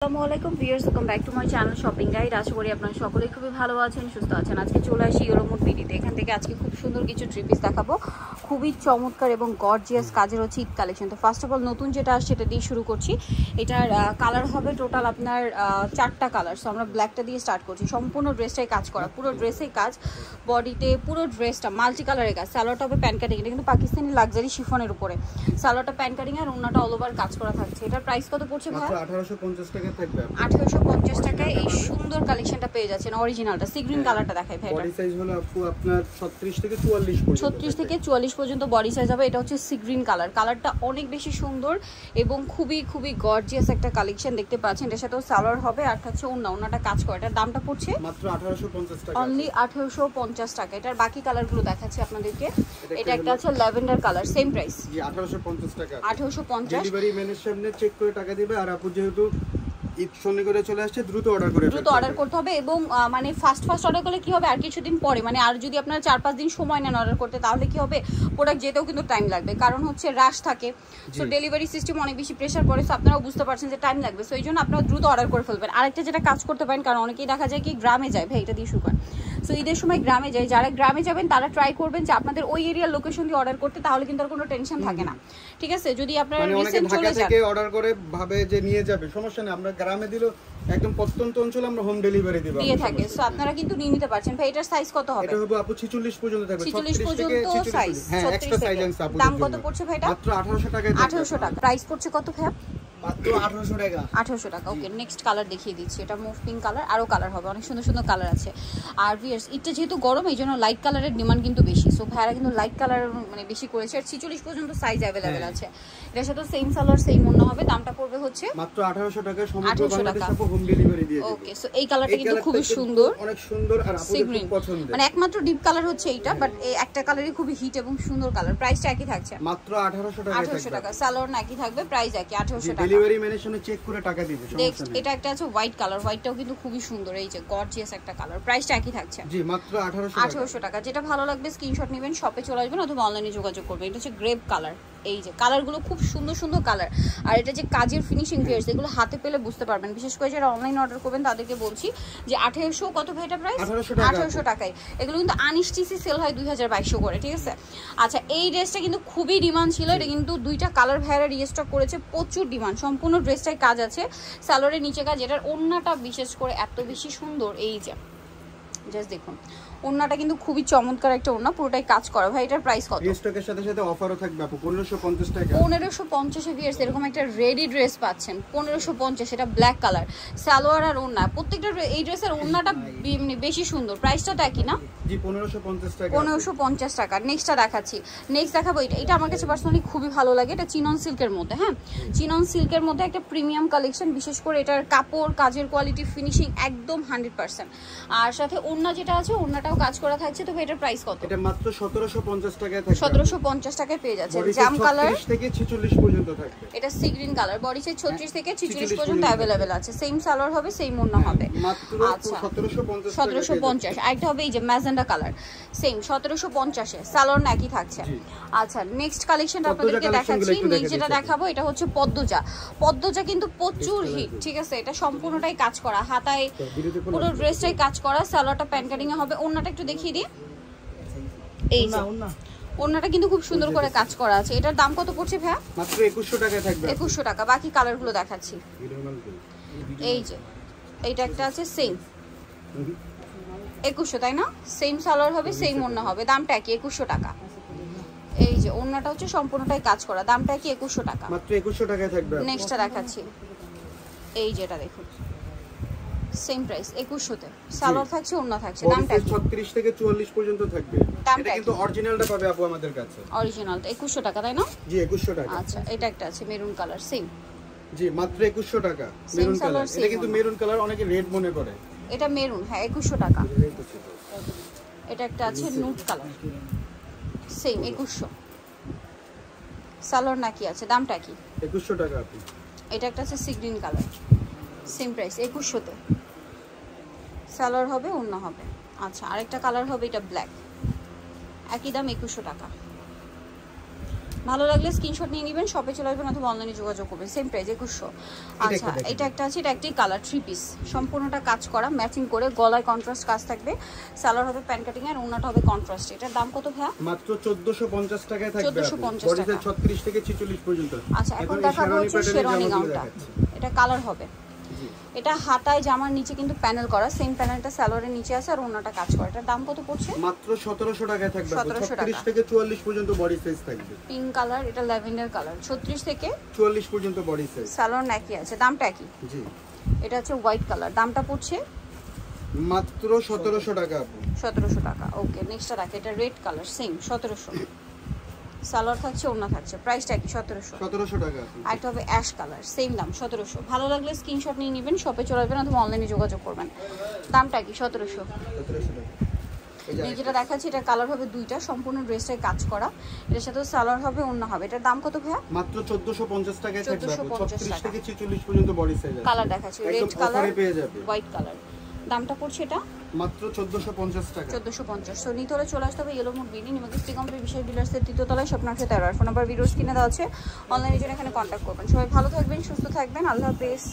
আসসালামু আলাইকুম viewers, welcome back to my channel shopping guide. আশা করি আপনারা সকলেই খুবই ভালো আছেন, সুস্থ আছেন। আজকে চলে আসি ইউরোমোড বিডিতে। এখান থেকে আজকে খুব সুন্দর কিছু থ্রি পিস দেখাবো, খুবই চমৎকার এবং গর্জিয়াস কাজের হচ্ছে ঈদ কালেকশন। তো ফার্স্ট অফ অল নতুন যেটা আসছে এটা দিয়ে শুরু করছি। এটার কালার হবে টোটাল আপনার 4টা কালার। সো আমরা ব্ল্যাকটা দিয়ে স্টার্ট করছি। সম্পূর্ণ ড্রেসটাই কাজ করা, পুরো ড্রেসেই কাজ, বডিতে পুরো ড্রেসটা মাল্টি কালারের কাজ। সালোয়ারটা হবে প্যান্ট কাটিং, এটা কিন্তু পাকিস্তানি লাক্সারি শিফনের উপরে। সালোয়ারটা প্যান্ট কাটিং আর ওন্নাটা অল ওভার কাজ করা থাকছে। এটার প্রাইস কত পড়ছে ভাই? 1850 টাকা থাকবে। 1850 টাকায় এই সুন্দর কালেকশনটা পেয়ে যাচ্ছেন। অরিজিনালটা সি গ্রিন কালারটা দেখাই ভাই। বডি সাইজ হলো আপু আপনার 36 থেকে 44 পর্যন্ত। 36 থেকে 44 পর্যন্ত বডি সাইজ হবে। এটা হচ্ছে সি গ্রিন কালার। কালারটা অনেক বেশি সুন্দর এবং খুবই খুবই গর্জিয়াস একটা কালেকশন দেখতে পাচ্ছেন। এর সাথেও সালোয়ার হবে আর থাকছে ওন্নাটা কাজ করে। এটার দামটা পড়ছে মাত্র 1850 টাকা, অনলি 1850 টাকা। এটার বাকি কালারগুলো দেখাচ্ছি আপনাদেরকে। এটা একটা আছে ল্যাভেন্ডার কালার, সেম প্রাইস জি 1850 টাকা। 1850। ডেলিভারি ম্যানের সামনে চেক করে টাকা দিবে। আর আপু যেহেতু ঈদ শনি করে চলে আসছে, দ্রুত অর্ডার করতে হবে এবং মানে ফাস্ট অর্ডার করলে কি হবে, আর কিছুদিন পরে মানে আর যদি আপনারা 4-5 দিন সময় নেন অর্ডার করতে, তাহলে কি হবে, প্রোডাক্ট যেতেও কিন্তু টাইম লাগবে, কারণ হচ্ছে রাশ থাকে। সো ডেলিভারি সিস্টেম অনেক বেশি প্রেশার পড়ে। সো আপনারাও বুঝতে পারছেন যে টাইম লাগবে। সো এই জন্য আপনারা দ্রুত অর্ডার করে ফেলবেন। আরেকটা যেটা কাজ করতে পারেন, কারণ অনেকেই দেখা যায় কি গ্রামে যায়, ভাই এটা দিয়ে শুরু করেন। সো ঈদের সময় গ্রামে যায়, যারা গ্রামে যাবেন তারা ট্রাই করবেন যে আপনাদের ওই এরিয়ার লোকেশন দিয়ে অর্ডার করতে, তাহলে কিন্তু আর কোনো টেনশন থাকে না। ঠিক আছে, যদি আপনারা রিসেন্ট চলে যান, অর্ডার করে ভাবে যে নিয়ে যাবে, সমস্যা নেই, আমরা গ্রামে দিলেও একদম প্রত্যন্ত অঞ্চলে আমরা হোম ডেলিভারি দিব দিয়ে থাকে। সো আপনারা কিন্তু নিয়ে নিতে পারছেন। ভাই এটার সাইজ কত হবে? এটা হবে আপু 46 পর্যন্ত থাকবে। 46 পর্যন্ত সাইজ। হ্যাঁ, এক্সট্রা সাইজ আছে আপু। দাম কত পড়ছে ভাই এটা? মাত্র 1800 টাকায়। 1800 টাকা। প্রাইস পড়ছে কত ভাই? মাত্র 1800 টাকা। 1800 টাকা। ওকে, নেক্সট কালার দেখিয়ে দিচ্ছি। এটা মুভ পিঙ্ক কালার, আরো কালার হবে, অনেক সুন্দর সুন্দর কালার আছে। আর ভিউয়ার্স, এটা যেহেতু গরম, এই জন্য লাইট কালারের ডিমান্ড কিন্তু বেশি। সো ভাইরা কিন্তু লাইট কালার মানে বেশি করেছে। আর 46 পর্যন্ত সাইজ अवेलेबल আছে। এর সাথে সেম সালোয়ার সেম ওন্না হবে। দামটা পড়বে হচ্ছে মাত্র 1800 টাকা। সমগ্র বাংলাদেশে আপু হোম ডেলিভারি দিয়ে দিবে। ওকে, সো এই কালারটা কিন্তু খুবই সুন্দর, অনেক সুন্দর আর আপুদের খুব পছন্দের। মানে একমাত্র ডিপ কালার হচ্ছে এইটা, বাট এই একটা কালারই খুবই হিট এবং সুন্দর কালার। প্রাইসটা একই থাকছে মাত্র 1800 টাকা। 1800 টাকা। সালোয়ার একই থাকবে, প্রাইস একই 1800 টাকা। ডেলিভারি ম্যানের সামনে চেক করে টাকা দিবে, সমস্যা নেই। এটা একটা আছে হোয়াইট কালার, হোয়াইটটাও কিন্তু খুবই সুন্দর, এই যে গর্জিয়াস একটা কালার। প্রাইসটা একই থাকছে জি মাত্র 1800 টাকা। যেটা ভালো লাগবে স্ক্রিনশট নেবেন, শপে চলে আসবেন অথবা অনলাইনে যোগাযোগ করবেন। এটা হচ্ছে গ্রেপ কালার। এই যে কালারগুলো খুব সুন্দর সুন্দর কালার। আর এটা যে কাজের ফিনিশিং ভিউয়ার্স, এগুলো হাতে পেলে বুঝতে পারবেন। বিশেষ করে যারা অনলাইন অর্ডার করবেন তাদেরকে বলছি যে 1800 কত ভাই এটা প্রাইস? 1800 টাকায়। এগুলো কিন্তু আনস্টিচি সেল হয় 2200 করে, ঠিক আছে। আচ্ছা, এই ড্রেসটা কিন্তু খুবই ডিমান্ড ছিল। এটা কিন্তু 2টা কালার ভাইরা রিস্টক করেছে, প্রচুর ডিমান্ড। সম্পূর্ণ ড্রেসটাই কাজ আছে, সালোয়ারের নিচে কাজ। এটার ওন্নাটা বিশেষ করে এত বেশি সুন্দর, এই যে জাস্ট দেখুন, ওন্নাটা কিন্তু খুবই চমৎকার একটা ওন্না, পুরোটাই কাজ করা। ভাই এটার প্রাইস কত? স্টকের সাথে সাথে অফারও থাকবে আপু 1550 টাকা। 1550 এ ভিউয়ার্স এরকম একটা রেডি ড্রেস পাচ্ছেন 1550। এটা ব্ল্যাক কালার, সালোয়ার আর ওন্না, প্রত্যেকটা এই ড্রেসের ওন্নাটা বেশি সুন্দর। প্রাইসটা তো একই না? জি 1550 টাকা। 1550 টাকা। নেক্সটটা দেখাচ্ছি। নেক্সট দেখাবো এটা আমার কাছে পার্সোনালি খুবই ভালো লাগে। এটা চিনন সিল্কের মধ্যে, হ্যাঁ চিনন সিল্কের মধ্যে একটা প্রিমিয়াম কালেকশন। বিশেষ করে এটার কাপড়, কাজের কোয়ালিটি, ফিনিশিং একদম 100%। আর সাথে ওন্না যেটা আছে, ওন্নাটাও কাজ করা থাকছে। তো এটার প্রাইস কত? এটা মাত্র 1750 টাকায় থাকবে। 1750 টাকায় পেয়ে যাচ্ছেন। জাম কালার 36 থেকে 46 পর্যন্ত থাকবে। এটা sea green colour, body size 36 থেকে 46 পর্যন্ত अवेलेबल আছে। সেম সালোয়ার হবে, সেম ওন্না হবে। মাত্র 1750 1750। আরেকটা হবে এই যে ম্যাজেন্ডা কালার, সেম 1750 এ সালোয়ার একই থাকছে। আচ্ছা, নেক্সট কালেকশনটা আপনাদেরকে দেখাচ্ছি। নেক্সট যেটা দেখাবো এটা হচ্ছে পদ্মজা। পদ্মজা কিন্তু প্রচুর হিট, ঠিক আছে। এটা সম্পূর্ণটাই কাজ করা, হাতায় পুরো ড্রেসটাই কাজ করা। সালোয়ারটা প্যান্ট কাটিং এ হবে। ওন্নাটা একটু দেখিয়ে দিই, এই যে ওন্নাটা কিন্তু খুব সুন্দর করে কাজ করা আছে। এটার দাম কত পড়ছে ভাই? মাত্র 2100 টাকায় থাকবে। 2100 টাকা। বাকি কালারগুলো দেখাচ্ছি। এই যে এইটা একটা আছে, সেম 2100, তাই না? সেম সালোয়ার হবে, সেম ওন্না হবে, দামটা কি 2100 টাকা। এই যে ওন্নাটা হচ্ছে সম্পূর্ণটাই কাজ করা, দামটা কি 2100 টাকা। মাত্র 2100 টাকায় থাকবে। নেক্সটটা দেখাচ্ছি। এই যেটা দেখুন, সেম প্রাইস 2100 তে সালোয়ার থাকছে, ওন্না থাকছে। দামটা 36 থেকে 44 পর্যন্ত থাকবে। এটা কিন্তু অরিজিনালটা পাবে আপু আমাদের কাছে। অরিজিনালটা 2100 টাকা, তাই না? জি 2100 টাকা। আচ্ছা, এটা একটা আছে মেরুন কালার, সেম। জি মাত্র 2100 টাকা। মেরুন কালার, এটা কিন্তু মেরুন কালার অনেকে রেড মনে করে। এটা মেরুন, হ্যাঁ 2100 টাকা। এটা একটা আছে নুট কালার, সেম 2100। সালোয়ার নাকি আছে, দামটা কি? 2100 টাকা আপু। এটা একটা আছে sea green colour, same price 2100 তে। সালোয়ার হবে, ওন্না হবে। আচ্ছা, আরেকটা কালার হবে এটা ব্ল্যাক, একই দাম 2100 টাকা। ভালো লাগলে স্ক্রিনশট নিয়ে নেবেন, শপে চলে আসবেন অথবা অনলাইনে যোগাযোগ করবেন। Same price 2100। আচ্ছা এটা একটা আছে, এটা একটাই কালার, 3 পিস, সম্পূর্ণটা কাজ করা ম্যাচিং করে, গলায় কন্ট্রাস্ট কাজ থাকবে, সালোয়ার হবে প্যান কাটিং আর ওন্নাটা হবে কন্ট্রাস্ট। এটার দাম কত ভাইয়া? মাত্র 1450 টাকায় থাকবে। 1450 টাকা, 36 থেকে 46 পর্যন্ত। আচ্ছা এখন দেখাবো হচ্ছে শেরওয়ানি গাউনটা। এটা কালার হবে, এটা হাতায় জামার নিচে কিন্তু প্যানেল করা, সেম প্যানেলটা সালোয়ারের নিচে আছে আর ওন্নাটা কাজ করা। এটার দাম কত পড়ছে? মাত্র 1700 টাকায় থাকবে। 1700 টাকা 36 থেকে 44 পর্যন্ত বডি সাইজ থাকবে। পিঙ্ক কালার, এটা ল্যাভেন্ডার কালার, 36 থেকে 44 পর্যন্ত বডি সাইজ। সালোয়ার একই আছে, দামটা একই। জি এটা হচ্ছে হোয়াইট কালার, দামটা পড়ছে মাত্র 1700 টাকা আপু। 1700 টাকা। ওকে নেক্সটটা দেখো, এটা রেড কালার, সেম 1700, সালোয়ার থাকছে ওন্না থাকছে, প্রাইসটা কি? 1700 টাকা। আর এটা হবে অ্যাশ কালার, সেম দাম 1700। ভালো লাগলে স্ক্রিনশট নিয়ে নেবেন, শপে চলে আসবেন অথবা অনলাইনে যোগাযোগ করবেন। দামটা কি? 1700 টাকা। এই যেটা দেখাচ্ছি এটা কালার হবে দুইটা, সম্পূর্ণ ড্রেসটাই কাজ করা, এর সাথে সালোয়ার হবে ওন্না হবে। এটার দাম কত ভাইয়া? মাত্র 1450 টাকায় থাকবে। 1450 36 থেকে 46 পর্যন্ত বডি সাইজ আছে। কালার দেখাচ্ছি রেড কালার, পেয়ে যাবে হোয়াইট কালার। দামটা পড়ছে এটা মাত্র 1450 টাকা। 1450। সো নিতে হলে চলে আসতে হবে ইয়েলো মুড বিল্ডিং নিমাকে কমপ্লিট বিশাল ডিলার্সের তৃতীয় তলায়, স্বপ্ন 13। ফোন নাম্বার ভিডিওস কিনে দেওয়া আছে, অনলাইনে জন্য এখানে কন্ট্যাক্ট করবেন। সবাই ভালো থাকবেন, সুস্থ থাকবেন, আল্লাহ হাফেজ।